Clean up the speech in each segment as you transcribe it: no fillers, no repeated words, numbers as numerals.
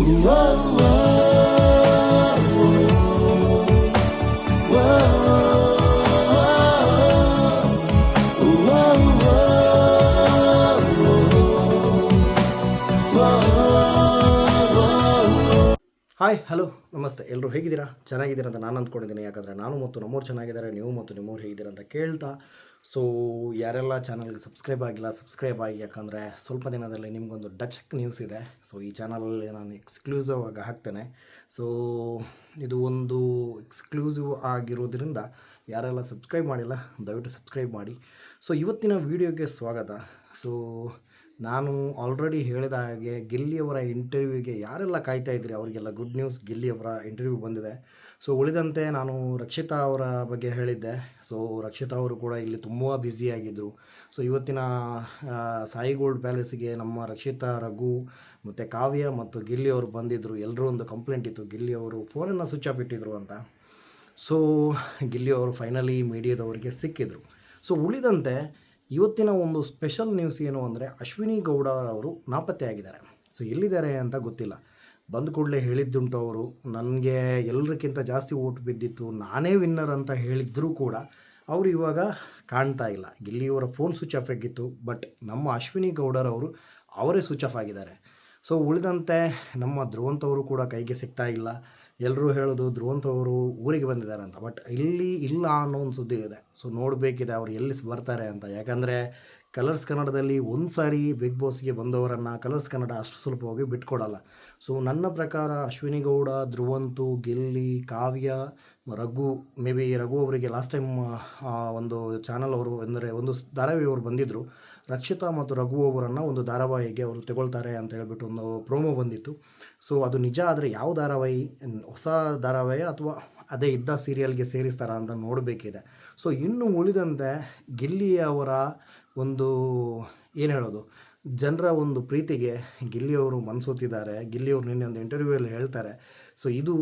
Hi hello ನಮಸ್ತೆ, ಎಲ್ಲರೂ ಹೇಗಿದ್ದೀರಾ? ಚೆನ್ನಾಗಿದ್ದೀರಾ ಅಂತ ನಾನು ಅಂದ್ಕೊಂಡಿದ್ದೀನಿ. ಯಾಕಂದರೆ ನಾನು ಮತ್ತು ನಮ್ಮವ್ರು ಚೆನ್ನಾಗಿದ್ದಾರೆ, ನೀವು ಮತ್ತು ನಿಮ್ಮವ್ರು ಹೇಗಿದ್ದೀರಾ ಅಂತ ಕೇಳ್ತಾ, ಸೊ ಯಾರೆಲ್ಲ ಚಾನಲ್ಗೆ ಸಬ್ಸ್ಕ್ರೈಬ್ ಆಗಿಲ್ಲ ಸಬ್ಸ್ಕ್ರೈಬ್ ಆಗಿ. ಯಾಕಂದರೆ ಸ್ವಲ್ಪ ದಿನದಲ್ಲಿ ನಿಮಗೊಂದು ಡಚ್ ನ್ಯೂಸ್ ಇದೆ. ಸೊ ಈ ಚಾನಲಲ್ಲಿ ನಾನು ಎಕ್ಸ್ಕ್ಲೂಸಿವ್ ಆಗಿ ಹಾಕ್ತೇನೆ. ಸೊ ಇದು ಒಂದು ಎಕ್ಸ್ಕ್ಲೂಸಿವ್ ಆಗಿರೋದ್ರಿಂದ ಯಾರೆಲ್ಲ ಸಬ್ಸ್ಕ್ರೈಬ್ ಮಾಡಿಲ್ಲ ದಯವಿಟ್ಟು ಸಬ್ಸ್ಕ್ರೈಬ್ ಮಾಡಿ. ಸೊ ಇವತ್ತಿನ ವಿಡಿಯೋಗೆ ಸ್ವಾಗತ. ಸೊ ನಾನು ಆಲ್ರೆಡಿ ಹೇಳಿದ ಹಾಗೆ ಗಿಲ್ಲಿಯವರ ಇಂಟರ್ವ್ಯೂಗೆ ಯಾರೆಲ್ಲ ಕಾಯ್ತಾ ಇದ್ರಿ ಅವರಿಗೆಲ್ಲ ಗುಡ್ ನ್ಯೂಸ್, ಗಿಲ್ಲಿಯವರ ಇಂಟರ್ವ್ಯೂ ಬಂದಿದೆ. ಸೊ ಉಳಿದಂತೆ ನಾನು ರಕ್ಷಿತಾ ಅವರ ಬಗ್ಗೆ ಹೇಳಿದ್ದೆ. ಸೊ ರಕ್ಷಿತಾ ಅವರು ಕೂಡ ಇಲ್ಲಿ ತುಂಬ ಬ್ಯುಸಿಯಾಗಿದ್ದರು. ಸೊ ಇವತ್ತಿನ ಸಾಯಿ ಗೋಲ್ಡ್ ಪ್ಯಾಲೇಸಿಗೆ ನಮ್ಮ ರಕ್ಷಿತಾ, ರಘು ಮತ್ತು ಕಾವ್ಯ ಮತ್ತು ಗಿಲ್ಲಿ ಅವರು ಬಂದಿದ್ದರು. ಎಲ್ಲರೂ ಒಂದು ಕಂಪ್ಲೇಂಟ್ ಇತ್ತು, ಗಿಲ್ಲಿ ಅವರು ಫೋನನ್ನು ಸ್ವಿಚ್ ಆಫ್ ಇಟ್ಟಿದ್ರು ಅಂತ. ಸೊ ಗಿಲ್ಲಿ ಅವರು ಫೈನಲಿ ಮೀಡಿಯಾದವರಿಗೆ ಸಿಕ್ಕಿದ್ರು. ಸೊ ಉಳಿದಂತೆ ಇವತ್ತಿನ ಒಂದು ಸ್ಪೆಷಲ್ ನ್ಯೂಸ್ ಏನು ಅಂದರೆ, ಅಶ್ವಿನಿ ಗೌಡ ಅವರು ನಾಪತ್ತೆಯಾಗಿದ್ದಾರೆ. ಸೊ ಎಲ್ಲಿದ್ದಾರೆ ಅಂತ ಗೊತ್ತಿಲ್ಲ. ಬಂದ ಕೂಡಲೇ ಹೇಳಿದ್ದುಂಟು ಅವರು, ನನಗೆ ಎಲ್ಲರಿಗಿಂತ ಜಾಸ್ತಿ ಓಟ್ ಬಿದ್ದಿತ್ತು, ನಾನೇ ವಿನ್ನರ್ ಅಂತ ಹೇಳಿದ್ದರೂ ಕೂಡ ಅವರು ಇವಾಗ ಕಾಣ್ತಾ ಇಲ್ಲ. ಗಿಲ್ಲಿಯವರ ಫೋನ್ ಸ್ವಿಚ್ ಆಫ್ ಆಗಿತ್ತು, ಬಟ್ ನಮ್ಮ ಅಶ್ವಿನಿ ಗೌಡರವರು ಅವರೇ ಸ್ವಿಚ್ ಆಫ್ ಆಗಿದ್ದಾರೆ. ಸೊ ಉಳಿದಂತೆ ನಮ್ಮ ಧ್ರುವಂತ್ ಅವರು ಕೂಡ ಕೈಗೆ ಸಿಗ್ತಾ ಇಲ್ಲ. ಎಲ್ಲರೂ ಹೇಳೋದು ಧ್ರುವಂತ್ ಅವರು ಊರಿಗೆ ಬಂದಿದ್ದಾರೆ ಅಂತ, ಬಟ್ ಇಲ್ಲಿ ಇಲ್ಲ ಅನ್ನೋ ಒಂದು ಸುದ್ದಿ ಇದೆ. ಸೊ ನೋಡಬೇಕಿದೆ ಅವ್ರು ಎಲ್ಲಿ ಬರ್ತಾರೆ ಅಂತ. ಯಾಕಂದರೆ ಕಲರ್ಸ್ ಕನ್ನಡದಲ್ಲಿ ಒಂದು ಸಾರಿ ಬಿಗ್ ಬಾಸ್ಗೆ ಬಂದವರನ್ನು ಕಲರ್ಸ್ ಕನ್ನಡ ಅಷ್ಟು ಸುಲಭವಾಗಿ ಬಿಟ್ಕೊಡಲ್ಲ. ಸೊ ನನ್ನ ಪ್ರಕಾರ ಅಶ್ವಿನಿ ಗೌಡ, ಧ್ರುವಂತು, ಗಿಲ್ಲಿ, ಕಾವ್ಯ, ರಘು, ಮೇ ಬಿ ರಘು ಅವರಿಗೆ ಲಾಸ್ಟ್ ಟೈಮ್ ಒಂದು ಚಾನಲ್ ಅವರು ಅಂದರೆ ಒಂದು ಧಾರಾವಾಹಿ ಅವರು ಬಂದಿದ್ದರು. ರಕ್ಷಿತಾ ಮತ್ತು ರಘು ಅವರನ್ನು ಒಂದು ಧಾರಾವಾಹಿಗೆ ಅವರು ತಗೊಳ್ತಾರೆ ಅಂತ ಹೇಳ್ಬಿಟ್ಟು ಒಂದು ಪ್ರೋಮೋ ಬಂದಿತ್ತು. ಸೊ ಅದು ನಿಜ ಆದರೆ ಯಾವ ಧಾರಾವಾಹಿ, ಹೊಸ ಧಾರಾವಾಹಿ ಅಥವಾ ಅದೇ ಇದ್ದ ಸೀರಿಯಲ್ಗೆ ಸೇರಿಸ್ತಾರ ಅಂತ ನೋಡಬೇಕಿದೆ. ಸೊ ಇನ್ನು ಉಳಿದಂತೆ ಗಿಲ್ಲಿಯವರ ಒಂದು ಏನು ಹೇಳೋದು, ಜನರ ಒಂದು ಪ್ರೀತಿಗೆ ಗಿಲ್ಲಿಯವರು ಮನಸೋತಿದ್ದಾರೆ. ಗಿಲ್ಲಿಯವರು ನಿನ್ನೆ ಒಂದು ಇಂಟರ್ವ್ಯೂಯಲ್ಲಿ ಹೇಳ್ತಾರೆ, ಸೊ ಇದು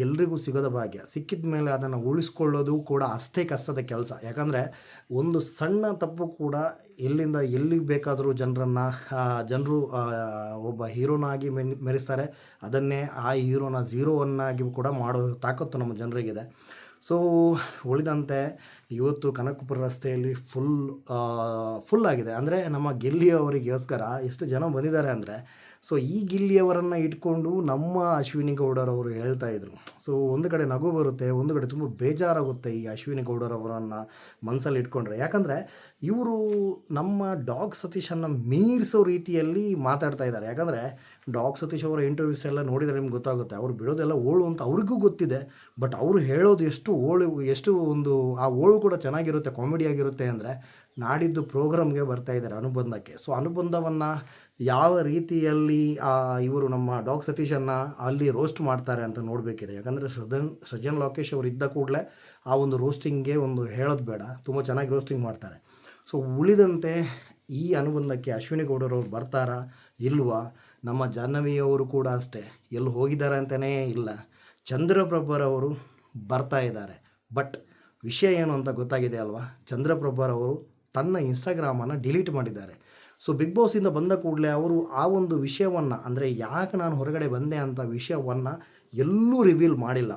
ಎಲ್ರಿಗೂ ಸಿಗೋದ ಭಾಗ್ಯ, ಸಿಕ್ಕಿದ ಮೇಲೆ ಅದನ್ನು ಉಳಿಸ್ಕೊಳ್ಳೋದು ಕೂಡ ಅಷ್ಟೇ ಕಷ್ಟದ ಕೆಲಸ. ಯಾಕಂದರೆ ಒಂದು ಸಣ್ಣ ತಪ್ಪು ಕೂಡ ಎಲ್ಲಿಂದ ಎಲ್ಲಿಗೆ ಬೇಕಾದರೂ ಜನರು ಒಬ್ಬ ಹೀರೋನಾಗಿ ಮೆರೆಸ್ತಾರೆ. ಅದನ್ನೇ ಆ ಹೀರೋನ ಝೀರೋವನ್ನಾಗಿ ಕೂಡ ಮಾಡೋ ತಾಕತ್ತು ನಮ್ಮ ಜನರಿಗಿದೆ. ಸೊ ಉಳಿದಂತೆ ಇವತ್ತು ಕನಕಪುರ ರಸ್ತೆಯಲ್ಲಿ ಫುಲ್ ಆಗಿದೆ. ಅಂದರೆ ನಮ್ಮ ಗಿಲ್ಲಿಯವರಿಗೋಸ್ಕರ ಎಷ್ಟು ಜನ ಬಂದಿದ್ದಾರೆ ಅಂದರೆ, ಸೊ ಈ ಗಿಲ್ಲಿಯವರನ್ನು ಇಟ್ಕೊಂಡು ನಮ್ಮ ಅಶ್ವಿನಿ ಗೌಡರವರು ಹೇಳ್ತಾಯಿದ್ರು. ಸೊ ಒಂದು ಕಡೆ ನಗು ಬರುತ್ತೆ, ಒಂದು ಕಡೆ ತುಂಬ ಬೇಜಾರಾಗುತ್ತೆ ಈ ಅಶ್ವಿನಿ ಗೌಡರವರನ್ನು ಮನಸ್ಸಲ್ಲಿ ಇಟ್ಕೊಂಡ್ರೆ. ಯಾಕಂದರೆ ಇವರು ನಮ್ಮ ಡಾಗ್ ಸತೀಶನ್ನು ಮೀರಿಸೋ ರೀತಿಯಲ್ಲಿ ಮಾತಾಡ್ತಾ ಇದ್ದಾರೆ. ಯಾಕಂದರೆ ಡಾಗ್ ಸತೀಶ್ ಅವರ ಇಂಟರ್ವ್ಯೂಸ್ ಎಲ್ಲ ನೋಡಿದರೆ ನಿಮ್ಗೆ ಗೊತ್ತಾಗುತ್ತೆ, ಅವರು ಬಿಡೋದೆಲ್ಲ ಓಳು ಅಂತ ಅವ್ರಿಗೂ ಗೊತ್ತಿದೆ. ಬಟ್ ಅವರು ಹೇಳೋದು ಎಷ್ಟು ಒಂದು ಆ ಓಳು ಕೂಡ ಚೆನ್ನಾಗಿರುತ್ತೆ, ಕಾಮಿಡಿಯಾಗಿರುತ್ತೆ. ಅಂದರೆ ನಾಡಿದ್ದು ಪ್ರೋಗ್ರಾಮ್ಗೆ ಬರ್ತಾ ಇದ್ದಾರೆ ಅನುಬಂಧಕ್ಕೆ. ಸೊ ಅನುಬಂಧವನ್ನು ಯಾವ ರೀತಿಯಲ್ಲಿ ಇವರು ನಮ್ಮ ಡಾಗ್ ಸತೀಶನ್ನು ಅಲ್ಲಿ ರೋಸ್ಟ್ ಮಾಡ್ತಾರೆ ಅಂತ ನೋಡಬೇಕಿದೆ. ಯಾಕಂದರೆ ಸೃಜನ್ ಲೋಕೇಶ್ ಅವರು ಇದ್ದ ಕೂಡಲೇ ಆ ಒಂದು ರೋಸ್ಟಿಂಗ್ಗೆ ಒಂದು ಹೇಳೋದು ಬೇಡ, ತುಂಬ ಚೆನ್ನಾಗಿ ರೋಸ್ಟಿಂಗ್ ಮಾಡ್ತಾರೆ. ಸೊ ಉಳಿದಂತೆ ಈ ಅನುಬಂಧಕ್ಕೆ ಅಶ್ವಿನಿ ಗೌಡರವರು ಬರ್ತಾರಾ ಇಲ್ವಾ? ನಮ್ಮ ಜಾಹ್ನವಿಯವರು ಕೂಡ ಅಷ್ಟೇ, ಎಲ್ಲಿ ಹೋಗಿದ್ದಾರೆ ಅಂತಲೇ ಇಲ್ಲ. ಚಂದ್ರಪ್ರಭರವರು ಬರ್ತಾ ಇದ್ದಾರೆ. ಬಟ್ ವಿಷಯ ಏನು ಅಂತ ಗೊತ್ತಾಗಿದೆ ಅಲ್ವಾ? ಚಂದ್ರಪ್ರಭರವರು ತನ್ನ ಇನ್ಸ್ಟಾಗ್ರಾಮನ್ನು ಡಿಲೀಟ್ ಮಾಡಿದ್ದಾರೆ. ಸೊ ಬಿಗ್ ಬಾಸಿಂದ ಬಂದ ಕೂಡಲೇ ಅವರು ಆ ಒಂದು ವಿಷಯವನ್ನು, ಅಂದರೆ ಯಾಕೆ ನಾನು ಹೊರಗಡೆ ಬಂದೆ ಅಂತ ವಿಷಯವನ್ನು ಎಲ್ಲೂ ರಿವೀಲ್ ಮಾಡಿಲ್ಲ.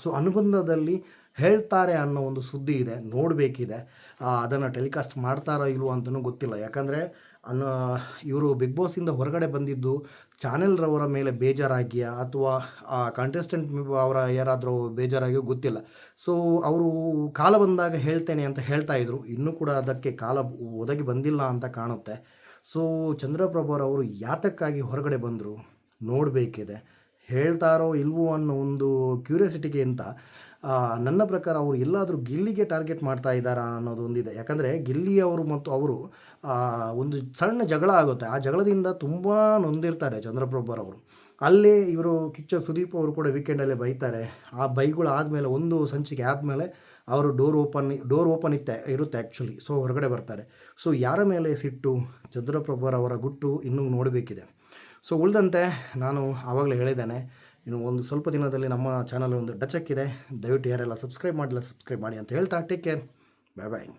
ಸೊ ಅನುಬಂಧದಲ್ಲಿ ಹೇಳ್ತಾರೆ ಅನ್ನೋ ಒಂದು ಸುದ್ದಿ ಇದೆ, ನೋಡಬೇಕಿದೆ. ಅದನ್ನು ಟೆಲಿಕಾಸ್ಟ್ ಮಾಡ್ತಾರೋ ಇಲ್ವೋ ಅಂತಲೂ ಗೊತ್ತಿಲ್ಲ. ಯಾಕಂದರೆ ಇವರು ಬಿಗ್ ಬಾಸಿಂದ ಹೊರಗಡೆ ಬಂದಿದ್ದು ಚಾನೆಲ್ರವರ ಮೇಲೆ ಬೇಜಾರಾಗಿಯಾ ಅಥವಾ ಕಂಟೆಸ್ಟೆಂಟ್ ಅವರ ಯಾರಾದರೂ ಬೇಜಾರಾಗಿಯೋ ಗೊತ್ತಿಲ್ಲ. ಸೊ ಅವರು ಕಾಲ ಬಂದಾಗ ಹೇಳ್ತೇನೆ ಅಂತ ಹೇಳ್ತಾಯಿದ್ರು. ಇನ್ನೂ ಕೂಡ ಅದಕ್ಕೆ ಕಾಲ ಒದಗಿ ಬಂದಿಲ್ಲ ಅಂತ ಕಾಣುತ್ತೆ. ಸೊ ಚಂದ್ರಪ್ರಭರವರು ಯಾತಕ್ಕಾಗಿ ಹೊರಗಡೆ ಬಂದರು ನೋಡಬೇಕಿದೆ. ಹೇಳ್ತಾರೋ ಇಲ್ವೋ ಅನ್ನೋ ಒಂದು ಕ್ಯೂರಿಯಾಸಿಟಿಗಿಂತ ನನ್ನ ಪ್ರಕಾರ ಅವರು ಎಲ್ಲಾದರೂ ಗಿಲ್ಲಿಗೆ ಟಾರ್ಗೆಟ್ ಮಾಡ್ತಾ ಇದ್ದಾರಾ ಅನ್ನೋದು ಒಂದಿದೆ. ಯಾಕಂದರೆ ಗಿಲ್ಲಿಯವರು ಮತ್ತು ಅವರು ಒಂದು ಸಣ್ಣ ಜಗಳ ಆಗುತ್ತೆ. ಆ ಜಗಳದಿಂದ ತುಂಬ ನೊಂದಿರ್ತಾರೆ ಚಂದ್ರಪ್ರಭರವರು. ಅಲ್ಲೇ ಇವರು ಕಿಚ್ಚ ಸುದೀಪ್ ಅವರು ಕೂಡ ವೀಕೆಂಡಲ್ಲೇ ಬೈತಾರೆ. ಆ ಬೈಗಳು ಆದಮೇಲೆ ಒಂದು ಸಂಚಿಕೆ ಆದಮೇಲೆ ಅವರು ಡೋರ್ ಓಪನ್ ಇರುತ್ತೆ ಆ್ಯಕ್ಚುಲಿ. ಸೊ ಹೊರಗಡೆ ಬರ್ತಾರೆ. ಸೊ ಯಾರ ಮೇಲೆ ಸಿಟ್ಟು? ಚಂದ್ರಪ್ರಭರವರ ಗುಟ್ಟು ಇನ್ನೂ ನೋಡಬೇಕಿದೆ. ಸೊ ಉಳಿದಂತೆ ನಾನು ಆವಾಗಲೇ ಹೇಳಿದ್ದೇನೆ, ಇನ್ನು ಒಂದು ಸ್ವಲ್ಪ ದಿನದಲ್ಲಿ ನಮ್ಮ ಚಾನಲ್ ಒಂದು ಡಚ್ ಇದೆ. ದಯವಿಟ್ಟು ಯಾರೆಲ್ಲ ಸಬ್ಸ್ಕ್ರೈಬ್ ಮಾಡಿಲ್ಲ ಸಬ್ಸ್ಕ್ರೈಬ್ ಮಾಡಿ ಅಂತ ಹೇಳ್ತಾ ಟೇಕ್ ಕೇರ್, ಬಾಯ್ ಬಾಯ್.